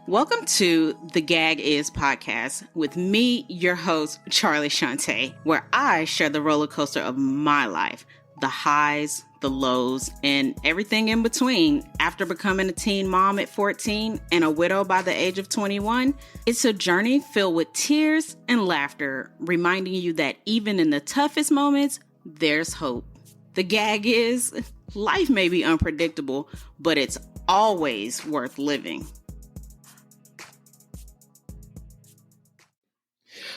Welcome to the Gag Is podcast with me, your host, Charlie Shantae, where I share the roller coaster of my life, the highs, the lows, and everything in between. After becoming a teen mom at 14 and a widow by the age of 21, it's a journey filled with tears and laughter, reminding you that even in the toughest moments, there's hope. The gag is, life may be unpredictable, but it's always worth living.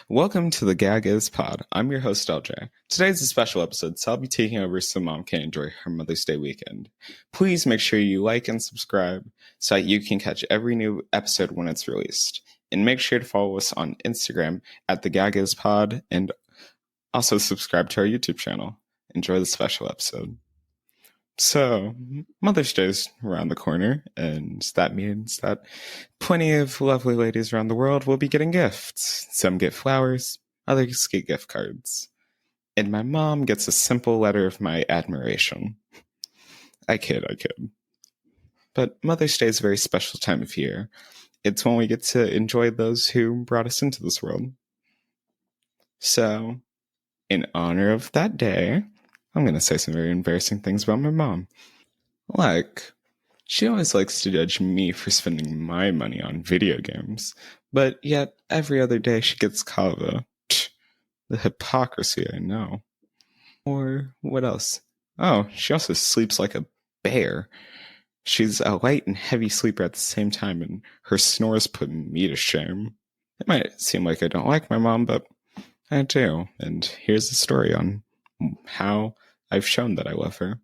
Welcome to the Gag Is Pod. I'm your host, LJ. Today's a special episode, so I'll be taking over so Mom can enjoy her Mother's Day weekend. Please make sure you like and subscribe so that you can catch every new episode when it's released. And make sure to follow us on Instagram at the Gag Is Pod and also subscribe to our YouTube channel. Enjoy the special episode. So, Mother's Day is around the corner, and that means that plenty of lovely ladies around the world will be getting gifts. Some get flowers, others get gift cards. And my mom gets a simple letter of my admiration. I kid. But Mother's Day is a very special time of year. It's when we get to enjoy those who brought us into this world. So, in honor of that day, I'm going to say some very embarrassing things about my mom. Like, she always likes to judge me for spending my money on video games, but yet every other day she gets kava. The hypocrisy, I know. Or what else? Oh, she also sleeps like a bear. She's a light and heavy sleeper at the same time, and her snores put me to shame. It might seem like I don't like my mom, but I do. And here's the story on how I've shown that I love her.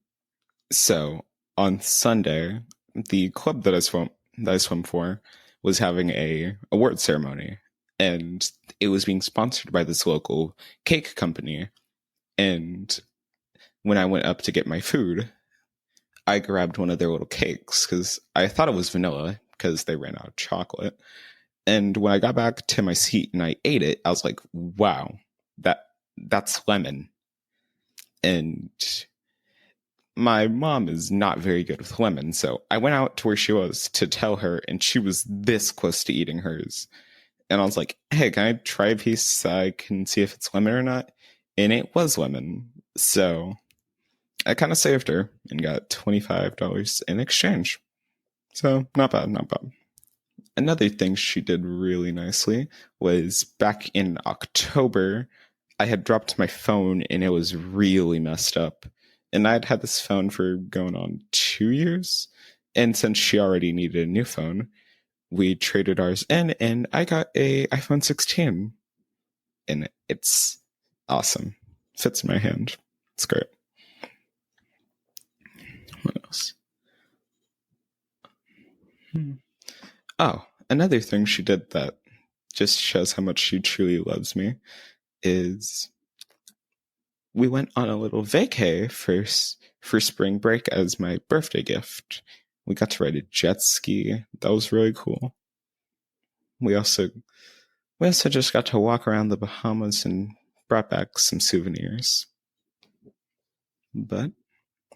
So, on Sunday, the club that I swim for was having a award ceremony, and it was being sponsored by this local cake company. And when I went up to get my food, I grabbed one of their little cakes because I thought it was vanilla because they ran out of chocolate. And when I got back to my seat and I ate it, I was like, wow, that's lemon. And my mom is not very good with lemon, so I went out to where she was to tell her, and she was this close to eating hers. And I was like, hey, can I try a piece so I can see if it's lemon or not? And it was lemon. So I kind of saved her and got $25 in exchange. So not bad. Another thing she did really nicely was back in October, I had dropped my phone and it was really messed up. And I'd had this phone for going on 2 years. And since she already needed a new phone, we traded ours in and I got a iPhone 16. And it's awesome. Fits in my hand. It's great. What else? Oh, another thing she did that just shows how much she truly loves me is we went on a little vacay for spring break as my birthday gift. We got to ride a jet ski. That was really cool. We also just got to walk around the Bahamas and brought back some souvenirs. But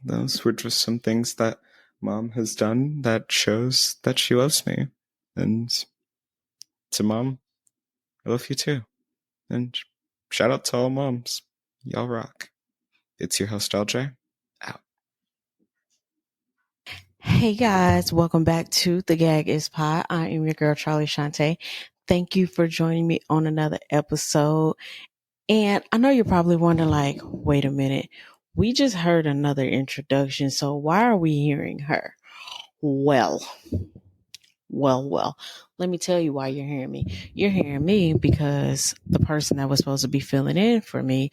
those were just some things that Mom has done that shows that she loves me. And to Mom, I love you too. And shout out to all moms. Y'all rock. It's your host, LJ. Out. Hey guys, welcome back to the Gag Is Pod. I am your girl, Charlie Shantae. Thank you for joining me on another episode. And I know you're probably wondering, like, wait a minute, we just heard another introduction, so why are we hearing her? Well, let me tell you why you're hearing me. You're hearing me because the person that was supposed to be filling in for me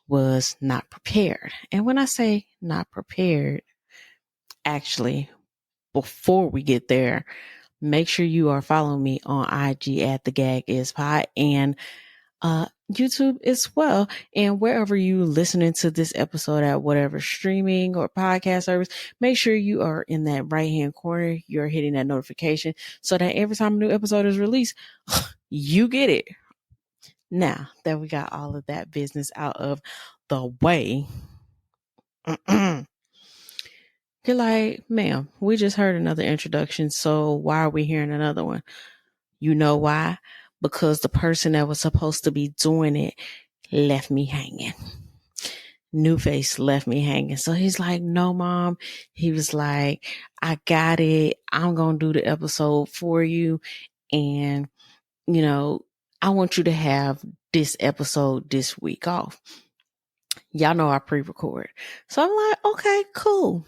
was not prepared. And when I say not prepared, actually, before we get there, make sure you are following me on IG at the Gag Is Pod and YouTube as well. And wherever you listening to this episode at, whatever streaming or podcast service, make sure you are in that right hand corner. You're hitting that notification so that every time a new episode is released, you get it. Now that we got all of that business out of the way, you're like, ma'am, we just heard another introduction, so why are we hearing another one? You know why? Because the person that was supposed to be doing it left me hanging. New Face left me hanging. So he's like, no, Mom. He was like, I got it. I'm going to do the episode for you. And, you know, I want you to have this episode this week off. Y'all know I pre-record. So I'm like, okay, cool.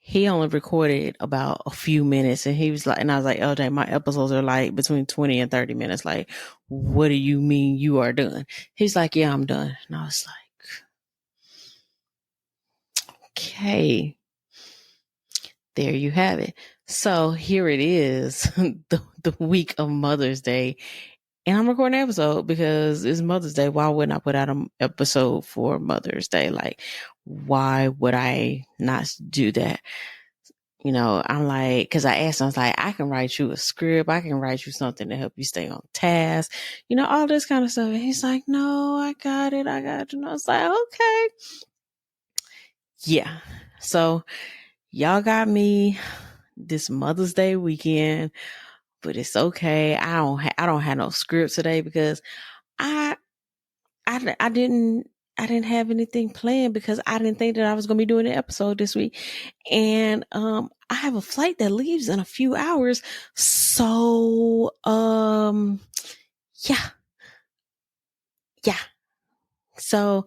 He only recorded about a few minutes, and he was like, and I was like, LJ, my episodes are like between 20 and 30 minutes. Like, what do you mean you are done? He's like, yeah, I'm done. And I was like, okay, there you have it. So here it is, the week of Mother's Day. And I'm recording an episode because it's Mother's Day. Why wouldn't I put out an episode for Mother's Day? Like, why would I not do that? You know, I'm like, cause I asked him, I was like, I can write you a script. I can write you something to help you stay on task, you know, all this kind of stuff. And he's like, no, I got it. I got you. And I was like, okay. Yeah. So y'all got me this Mother's Day weekend, but it's okay. I don't have no script today because I didn't have anything planned because I didn't think that I was going to be doing an episode this week. And, I have a flight that leaves in a few hours. So, yeah. So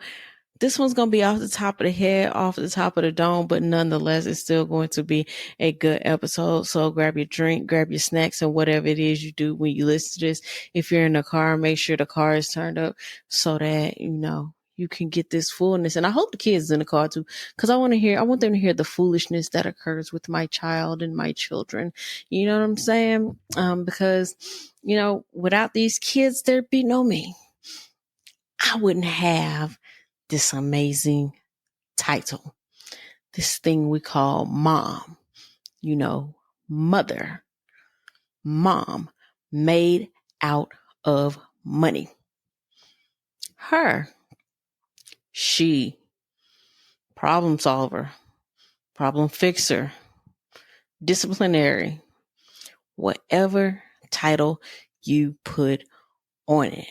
this one's going to be off the top of the head, off the top of the dome, but nonetheless, it's still going to be a good episode. So grab your drink, grab your snacks, and whatever it is you do when you listen to this. If you're in the car, make sure the car is turned up so that, you know, you can get this fullness. And I hope the kids in the car too, because I want them to hear the foolishness that occurs with my child and my children. You know what I'm saying? Because, you know, without these kids, there'd be no me. I wouldn't have this amazing title, this thing we call mom, you know, mother, mom, made out of money. Her, she, problem solver, problem fixer, disciplinary, whatever title you put on it.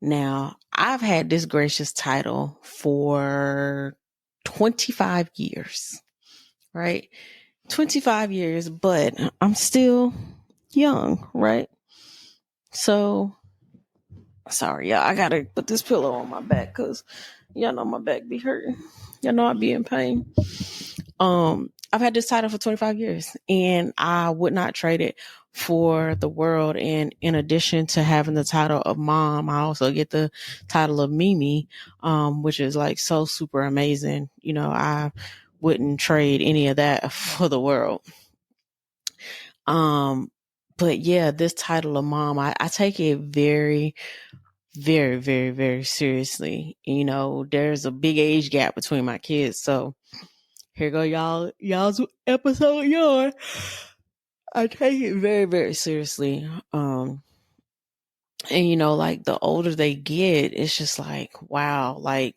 Now, I've had this gracious title for 25 years, right? 25 years, but I'm still young, right? So, sorry, y'all. I gotta put this pillow on my back because y'all know my back be hurting. Y'all know I be in pain. I've had this title for 25 years and I would not trade it for the world. And in addition to having the title of mom, I also get the title of Mimi, which is like so super amazing. You know, I wouldn't trade any of that for the world. But yeah, this title of mom, I take it very, very, very, very seriously. You know, there's a big age gap between my kids. So here go y'all's episode, y'all. I take it very, very seriously. And you know, like the older they get, it's just like, wow, like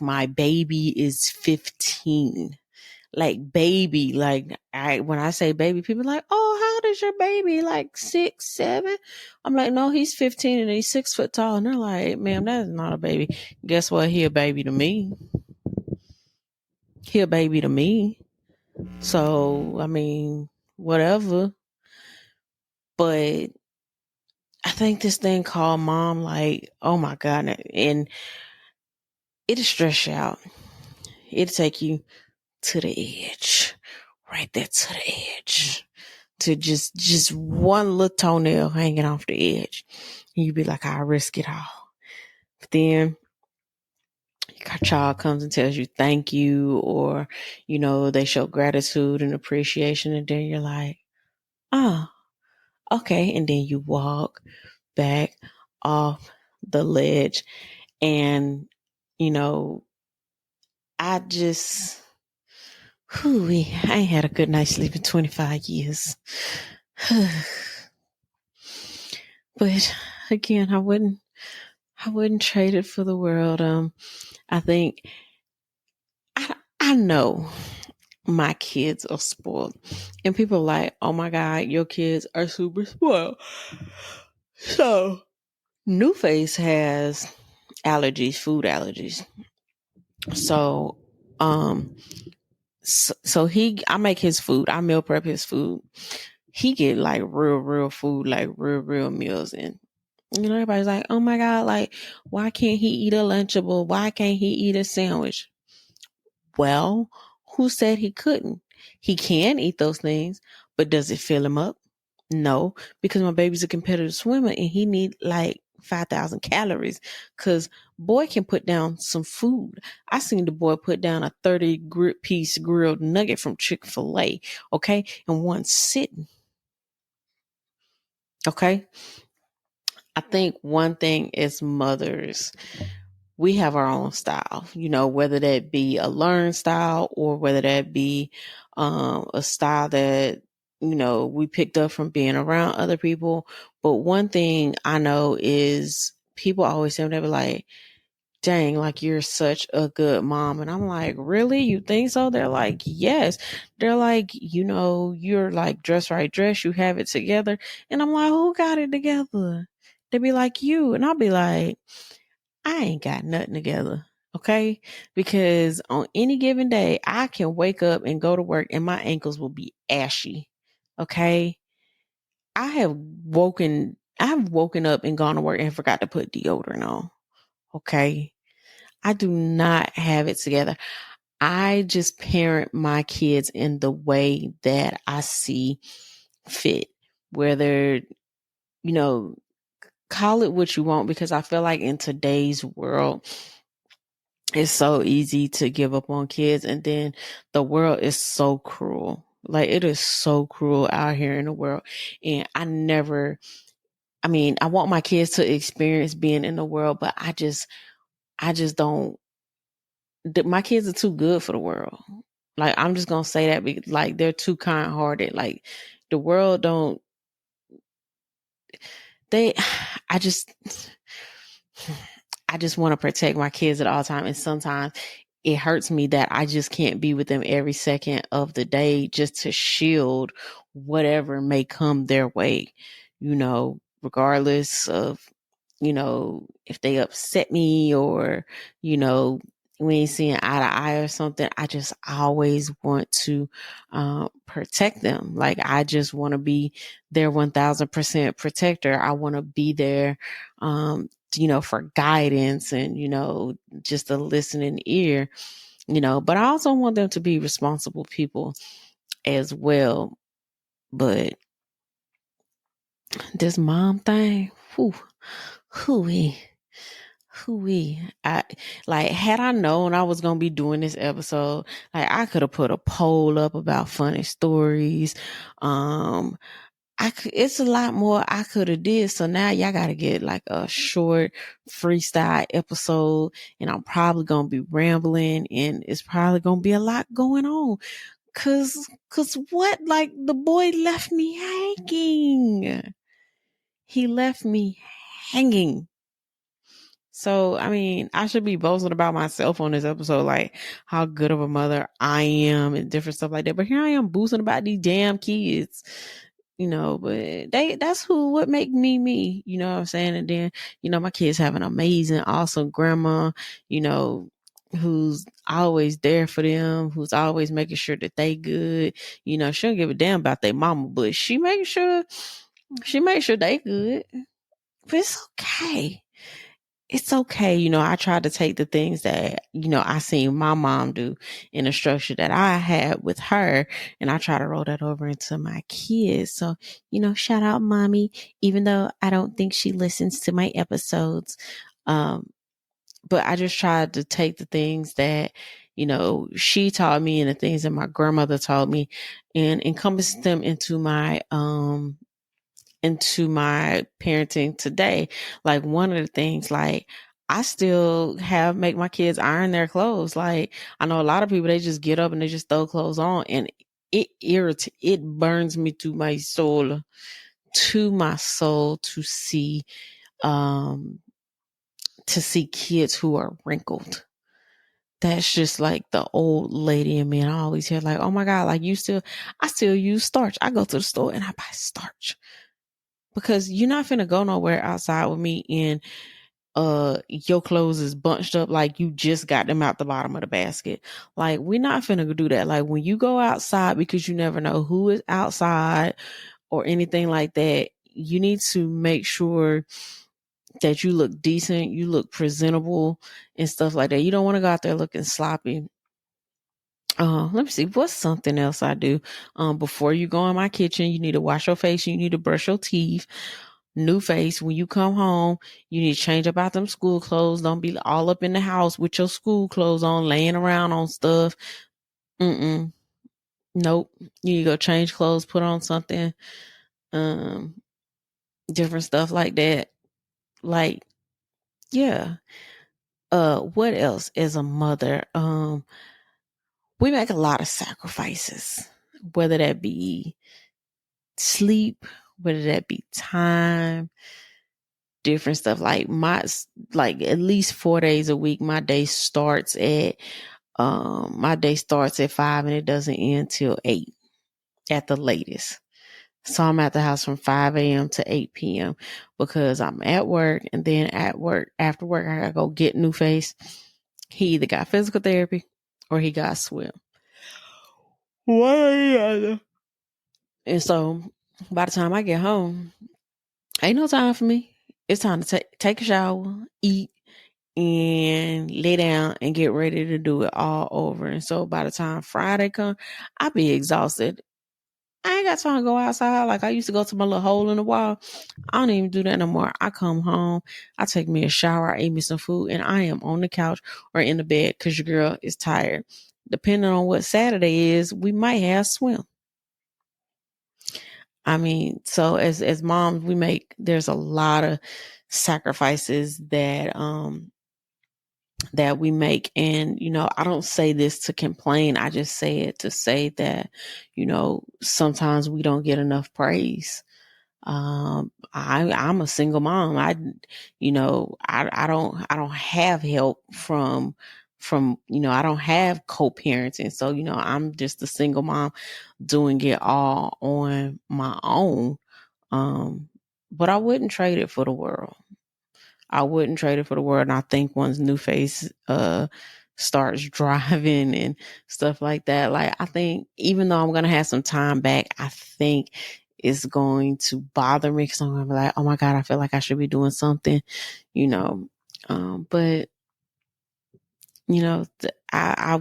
my baby is 15. Like baby, like when I say baby, people are like, oh, how old is your baby? Like 6, 7? I'm like, no, he's 15 and he's 6 foot tall. And they're like, ma'am, that is not a baby. Guess what? He a baby to me. He a baby to me. So, I mean, whatever. But I think this thing called mom, like, oh my God. And it'll stress you out. It'll take you to the edge. Right there to the edge. To just one little toenail hanging off the edge. And you'd be like, I'll risk it all. But then your child comes and tells you thank you, or, you know, they show gratitude and appreciation. And then you're like, oh, okay. And then you walk back off the ledge. And, you know, I ain't had a good night's sleep in 25 years. But again, I wouldn't trade it for the world. I think I know my kids are spoiled. And people are like, oh my God, your kids are super spoiled. So, New Face has allergies, food allergies. So, I make his food. I meal prep his food. He get like real food, like real meals. And, everybody's like, oh my God, like, why can't he eat a Lunchable? Why can't he eat a sandwich? Well, who said he couldn't? He can eat those things, but does it fill him up? No, because my baby's a competitive swimmer and he need like 5,000 calories because boy can put down some food. I seen the boy put down a 30 piece grilled nugget from Chick-fil-A, okay, in one sitting, okay? I think one thing as mothers, we have our own style, whether that be a learned style or whether that be a style that, we picked up from being around other people. But one thing I know is people always say, they be like, dang, like you're such a good mom. And I'm like, really? You think so? They're like, yes. They're like, you're like dress right dress. You have it together. And I'm like, who got it together? They be like, you. And I'll be like, I ain't got nothing together. Okay. Because on any given day, I can wake up and go to work and my ankles will be ashy. Okay. I've woken up and gone to work and forgot to put deodorant on. Okay. I do not have it together. I just parent my kids in the way that I see fit, whether, call it what you want, because I feel like in today's world, it's so easy to give up on kids. And then the world is so cruel. Like it is so cruel out here in the world. And I want my kids to experience being in the world, but I just don't, my kids are too good for the world. Like, I'm just going to say that because like they're too kind hearted. Like the world I just want to protect my kids at all times. And sometimes it hurts me that I just can't be with them every second of the day just to shield whatever may come their way, regardless of, if they upset me or, we ain't seeing eye to eye or something. I just always want to protect them. Like I just want to be their 1000% protector. I want to be there, for guidance and, just a listening ear, but I also want them to be responsible people as well. But this mom thing, hooey. I like had I known I was gonna be doing this episode, like I could have put a poll up about funny stories. It's a lot more I could have did. So now y'all gotta get like a short freestyle episode, and I'm probably gonna be rambling, and it's probably gonna be a lot going on. Cause what? Like the boy left me hanging. He left me hanging. So, I should be boasting about myself on this episode, like how good of a mother I am and different stuff like that. But here I am boasting about these damn kids, but that's what make me, you know what I'm saying? And then, my kids have an amazing, awesome grandma, who's always there for them, who's always making sure that they good. She don't give a damn about their mama, but she makes sure they good. But it's okay. It's okay. I tried to take the things that, I seen my mom do in the structure that I had with her, and I try to roll that over into my kids. So, shout out mommy, even though I don't think she listens to my episodes. But I just tried to take the things that, she taught me and the things that my grandmother taught me and encompass them into my parenting today. Like one of the things, like I still make my kids iron their clothes. Like I know a lot of people, they just get up and they just throw clothes on, and it burns me to my soul to see kids who are wrinkled. that's just like the old lady in me. And I always hear like, oh my God, like I still use starch. I go to the store and I buy starch because you're not finna go nowhere outside with me and your clothes is bunched up like you just got them out the bottom of the basket. Like, we're not finna do that. Like, when you go outside, because you never know who is outside or anything like that, you need to make sure that you look decent, you look presentable and stuff like that. You don't want to go out there looking sloppy. Let me see. What's something else I do? Before you go in my kitchen, you need to wash your face. You need to brush your teeth. New face. When you come home, you need to change up out them school clothes. Don't be all up in the house with your school clothes on, laying around on stuff. Nope. You need to go change clothes, put on something, different stuff like that. Like, yeah. What else as a mother? We make a lot of sacrifices, whether that be sleep, whether that be time, different stuff. Like at least 4 days a week, my day starts at 5 and it doesn't end till 8 at the latest. So I'm at the house from 5 a.m. to 8 p.m. because I'm at work, and then after work, I gotta go get New Face. He either got physical therapy or he got swim. One or the other. And so by the time I get home, ain't no time for me. It's time to take a shower, eat, and lay down and get ready to do it all over. And so by the time Friday comes, I be exhausted. I ain't got time to go outside like I used to go to my little hole in the wall. I don't even do that no more. I come home, I take me a shower, I eat me some food, and I am on the couch or in the bed because your girl is tired. Depending on what Saturday is, we might have swim. I mean, so as moms, there's a lot of sacrifices that we make. And, I don't say this to complain. I just say it to say that, sometimes we don't get enough praise. I'm a single mom. I don't have help from, I don't have co-parenting. So, I'm just a single mom doing it all on my own. But I wouldn't trade it for the world. And I think once New Face starts driving and stuff like that, like, I think even though I'm gonna have some time back, I think it's going to bother me because I'm gonna be like, oh my God, I feel like I should be doing something, but I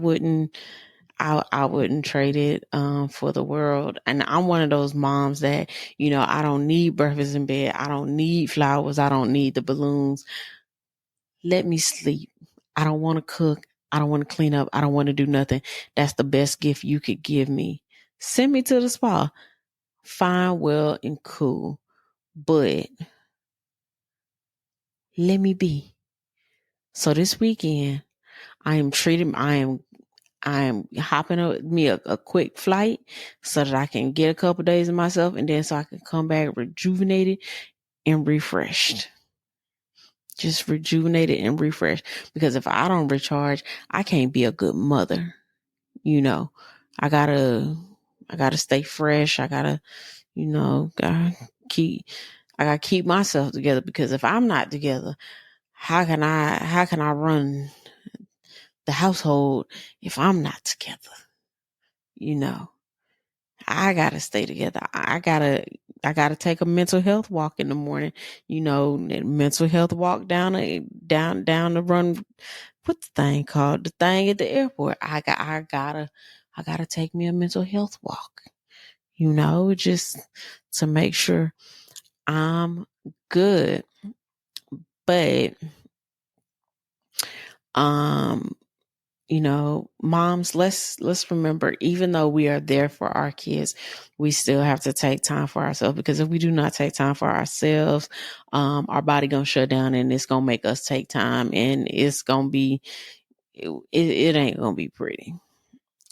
wouldn't trade it for the world. And I'm one of those moms that, I don't need breakfast in bed. I don't need flowers. I don't need the balloons. Let me sleep. I don't want to cook. I don't want to clean up. I don't want to do nothing. That's the best gift you could give me. Send me to the spa. Fine, well, and cool. But let me be. So this weekend, I am hopping me a quick flight so that I can get a couple days of myself, and then so I can come back rejuvenated and refreshed. Just rejuvenated and refreshed. Because if I don't recharge, I can't be a good mother. I gotta stay fresh. I gotta keep myself together, because if I'm not together, how can I run the household if I'm not together? I gotta stay together. I gotta take a mental health walk in the morning. Mental health walk down the run. What's the thing called? The thing at the airport. I gotta take me a mental health walk. Just to make sure I'm good. But moms, let's remember, even though we are there for our kids, we still have to take time for ourselves, because if we do not take time for ourselves, our body gonna shut down, and it's gonna make us take time, and it's gonna be it ain't gonna be pretty.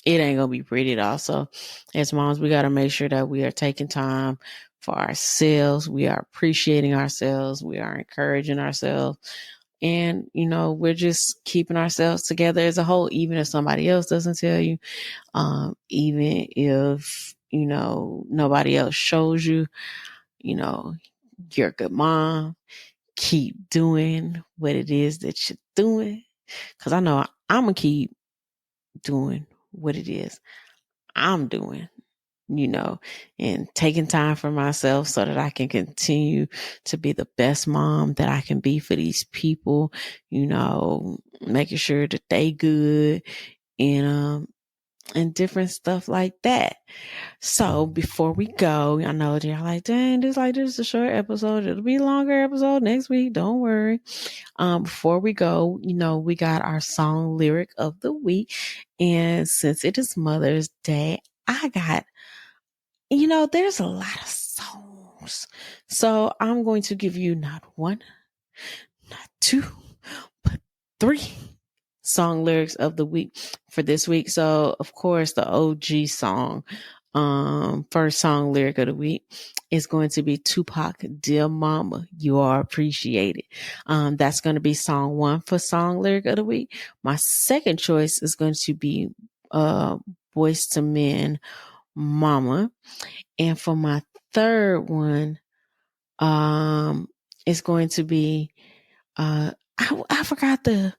It ain't gonna be pretty at all. So as moms, we got to make sure that we are taking time for ourselves. We are appreciating ourselves. We are encouraging ourselves. And, we're just keeping ourselves together as a whole, even if somebody else doesn't tell you, even if, nobody else shows you, you're a good mom. Keep doing what it is that you're doing. Cause I know I'm going to keep doing what it is I'm doing, and taking time for myself so that I can continue to be the best mom that I can be for these people, making sure that they good and different stuff like that. So before we go, I know that you're like, dang, this is a short episode. It'll be a longer episode next week. Don't worry. Before we go, we got our song lyric of the week. And since it is Mother's Day, I got, there's a lot of songs. So I'm going to give you not one, not two, but three song lyrics of the week for this week. So of course the OG song, first song lyric of the week is going to be Tupac, Dear Mama, You Are Appreciated. That's going to be song 1 for song lyric of the week. My second choice is going to be Boyz II Men, Mama. And for my third one, it's going to be I forgot the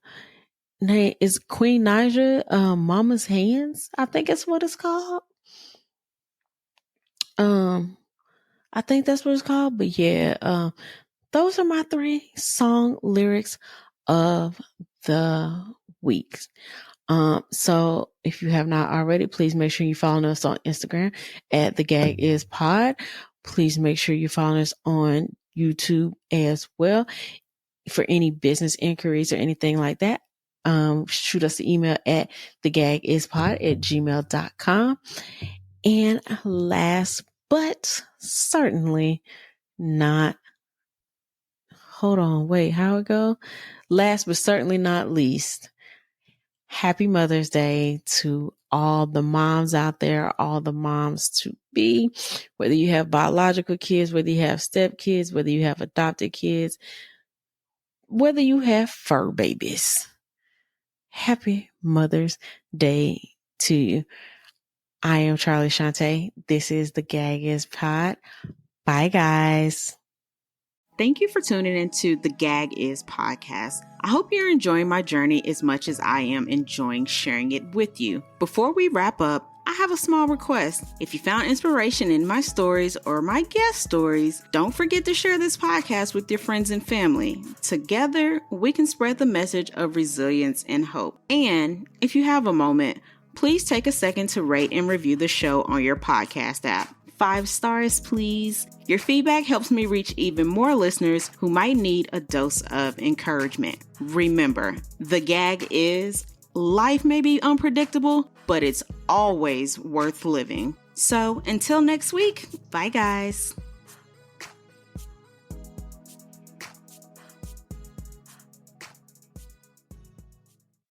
name. Is Queen Naija, Mama's Hands, I think it's what it's called. I think that's what it's called. But yeah, those are my 3 song lyrics of the week. So if you have not already, please make sure you follow us on Instagram at The Gag Is Pod. Please make sure you follow us on YouTube as well. For any business inquiries or anything like that, shoot us an email at thegagispod@gmail.com. And last but certainly not, hold on, wait, how it go? Last but certainly not least, happy Mother's Day to all the moms out there, all the moms to be, whether you have biological kids, whether you have step kids, whether you have adopted kids, whether you have fur babies. Happy Mother's Day to you. I am Charlie Shante. This is The Gag Is Pod. Bye, guys. Thank you for tuning into the Gag Is podcast. I hope you're enjoying my journey as much as I am enjoying sharing it with you. Before we wrap up, I have a small request. If you found inspiration in my stories or my guest stories, don't forget to share this podcast with your friends and family. Together, we can spread the message of resilience and hope. And if you have a moment, please take a second to rate and review the show on your podcast app. 5 stars, please. Your feedback helps me reach even more listeners who might need a dose of encouragement. Remember, the gag is life may be unpredictable, but it's always worth living. So until next week, bye guys.